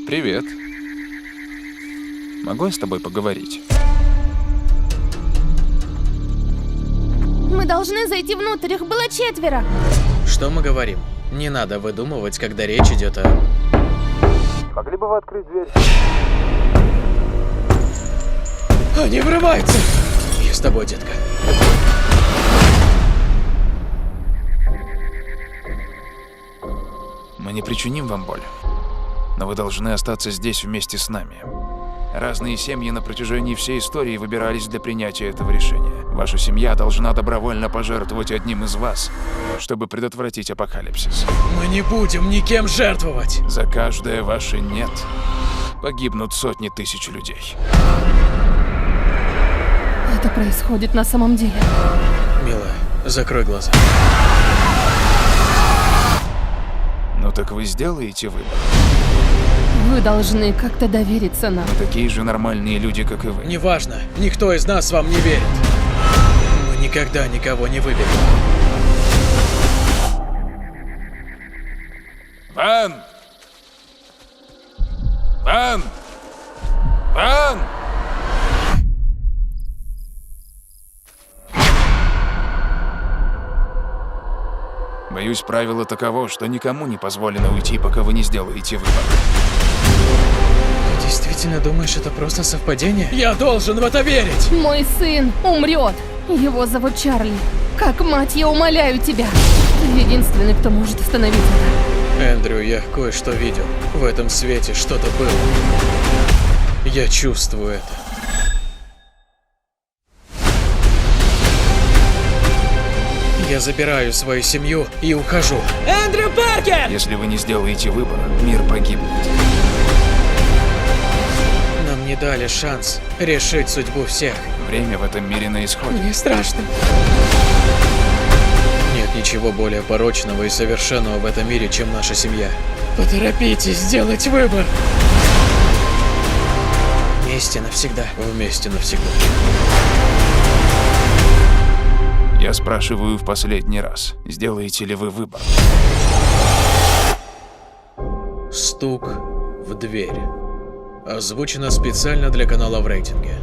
Привет. Могу я с тобой поговорить? Мы должны зайти внутрь, их было 4. Что мы говорим? Не надо выдумывать, когда речь идет о... Могли бы вы открыть дверь? Они врываются! Я с тобой, детка. Мы не причиним вам боль, но вы должны остаться здесь вместе с нами. Разные семьи на протяжении всей истории выбирались для принятия этого решения. Ваша семья должна добровольно пожертвовать одним из вас, чтобы предотвратить апокалипсис. Мы не будем никем жертвовать! За каждое ваше «нет» погибнут сотни тысяч людей. Это происходит на самом деле. Милая, закрой глаза. Ну так вы сделаете выбор. Вы должны как-то довериться нам. Мы такие же нормальные люди, как и вы. Неважно, никто из нас вам не верит. Мы никогда никого не выберем. Ван! Ван! Ван! Боюсь, правило таково, что никому не позволено уйти, пока вы не сделаете выбор. Ты действительно думаешь, это просто совпадение? Я должен в это верить! Мой сын умрет. Его зовут Чарли. Как мать, я умоляю тебя. Ты единственный, кто может остановить это. Эндрю, я кое-что видел. В этом свете что-то было. Я чувствую это. Я забираю свою семью и ухожу. Эндрю Паркер! Если вы не сделаете выбор, мир погибнет. Нам не дали шанс решить судьбу всех. Время в этом мире на исходе. Мне страшно. Нет ничего более порочного и совершенного в этом мире, чем наша семья. Поторопитесь сделать выбор. Вместе навсегда. Вместе навсегда. Я спрашиваю в последний раз, сделаете ли вы выбор? Стук в дверь. Озвучено специально для канала в рейтинге.